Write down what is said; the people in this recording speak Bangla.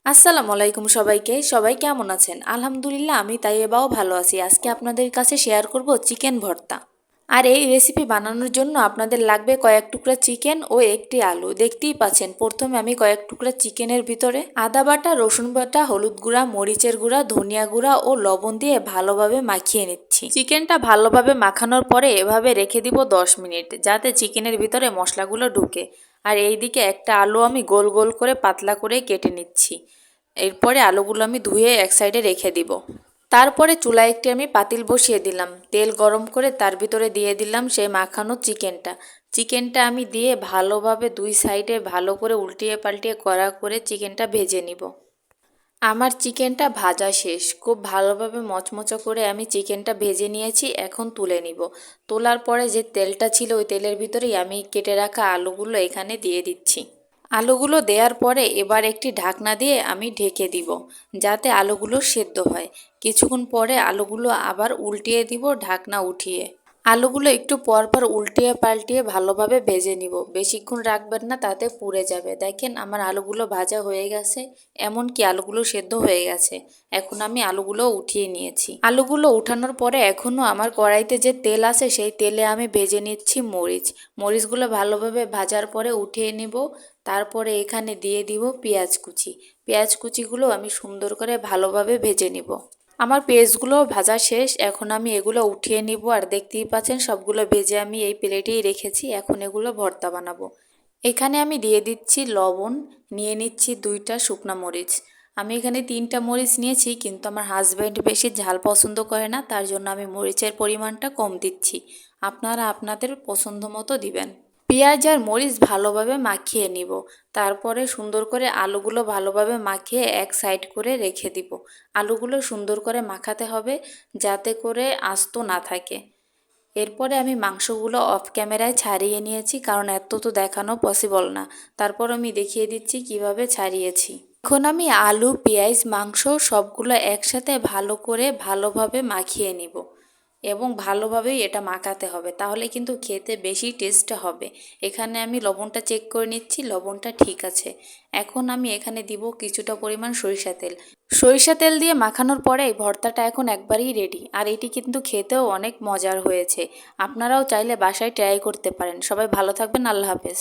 আসসালামু আলাইকুম সবাইকে। সবাই কেমন আছেন? আলহামদুলিল্লাহ আমি তাইয়েবাও ভালো আছি। আজকে আপনাদের কাছে শেয়ার করব চিকেন ভর্তা। আর এই রেসিপি বানানোর জন্য আপনাদের লাগবে কয়েক টুকরা চিকেন ও একটি আলু। দেখতেই পাচ্ছেন প্রথমে আমি কয়েক টুকরা চিকেনের ভিতরে আদা বাটা, রসুন বাটা, হলুদ গুঁড়া, মরিচের গুঁড়া, ধনিয়া গুঁড়া ও লবণ দিয়ে ভালোভাবে মাখিয়ে নিচ্ছি। চিকেনটা ভালোভাবে মাখানোর পরে এভাবে রেখে দিব 10 মিনিট, যাতে চিকেনের ভিতরে মশলাগুলো ঢুকে। আর এইদিকে একটা আলু আমি গোল গোল করে পাতলা করে কেটে নিচ্ছি। এরপরে আলুগুলো আমি ধুয়ে এক সাইডে রেখে দিব। তারপরে চুলায় একটি আমি পাতিল বসিয়ে দিলাম। তেল গরম করে তার ভিতরে দিয়ে দিলাম সেই মাখানো চিকেনটা আমি দিয়ে ভালোভাবে দুই সাইডে ভালো করে উল্টিয়ে পাল্টিয়ে কড়া করে চিকেনটা ভেজে নিব। আমার চিকেনটা ভাজা শেষ। খুব ভালোভাবে মচমচে করে আমি চিকেনটা ভেজে নিয়েছি। এখন তুলে নিব। তোলার পরে যে তেলটা ছিল ওই তেলের ভিতরেই আমি কেটে রাখা আলুগুলো এখানে দিয়ে দিচ্ছি। আলুগুলো দেওয়ার পরে এবার একটি ঢাকনা দিয়ে আমি ঢেকে দিব, যাতে আলুগুলো সেদ্ধ হয়। কিছুক্ষণ পরে আলুগুলো আবার উল্টিয়ে দিব ঢাকনা উঠিয়ে। আলুগুলো একটু পর পর উল্টিয়ে পাল্টিয়ে ভালোভাবে ভেজে নিব। বেশিক্ষণ রাখবেন না, তাতে পুড়ে যাবে। দেখেন আমার আলুগুলো ভাজা হয়ে গেছে, এমনকি আলুগুলো সেদ্ধ হয়ে গেছে। এখন আমি আলুগুলো উঠিয়ে নিয়েছি। আলুগুলো উঠানোর পরে এখনও আমার কড়াইতে যে তেল আছে সেই তেলে আমি ভেজে নিচ্ছি মরিচগুলো ভালোভাবে ভাজার পরে উঠিয়ে নিব। তারপরে এখানে দিয়ে দিব পেঁয়াজ কুচিগুলো আমি সুন্দর করে ভালোভাবে ভেজে নিব। আমার পেঁয়াজগুলো ভাজা শেষ। এখন আমি এগুলো উঠিয়ে নিব। আর দেখতেই পাচ্ছেন সবগুলো ভেজে আমি এই প্লেটেই রেখেছি। এখন এগুলো ভর্তা বানাবো। এখানে আমি দিয়ে দিচ্ছি লবণ, নিয়ে নিচ্ছি 2টা শুকনা মরিচ। আমি এখানে 3টা মরিচ নিয়েছি, কিন্তু আমার হাজব্যান্ড বেশি ঝাল পছন্দ করে না, তার জন্য আমি মরিচের পরিমাণটা কম দিচ্ছি। আপনারা আপনাদের পছন্দ মতো দিবেন। পেঁয়াজ আর মরিচ ভালোভাবে মাখিয়ে নিব। তারপরে সুন্দর করে আলুগুলো ভালোভাবে মাখিয়ে এক সাইড করে রেখে দিব। আলুগুলো সুন্দর করে মাখাতে হবে, যাতে করে আস্ত না থাকে। এরপরে আমি মাংসগুলো অফ ক্যামেরায় ছাড়িয়ে নিয়েছি, কারণ এত তো দেখানো পসিবল না। তারপর আমি দেখিয়ে দিচ্ছি কিভাবে ছাড়িয়েছি। এখন আমি আলু, পেঁয়াজ, মাংস সবগুলো একসাথে ভালোভাবে মাখিয়ে নিব। এবং ভালোভাবেই এটা মাখাতে হবে, তাহলে কিন্তু খেতে বেশি টেস্ট হবে। এখানে আমি লবণটা চেক করে নিচ্ছি, লবণটা ঠিক আছে। এখন আমি এখানে দিব কিছুটা পরিমাণ সরিষা তেল দিয়ে মাখানোর পরে এই ভর্তাটা এখন একবারেই রেডি। আর এটি কিন্তু খেতেও অনেক মজার হয়েছে। আপনারাও চাইলে বাসায় ট্রাই করতে পারেন। সবাই ভালো থাকবেন। আল্লাহ হাফেজ।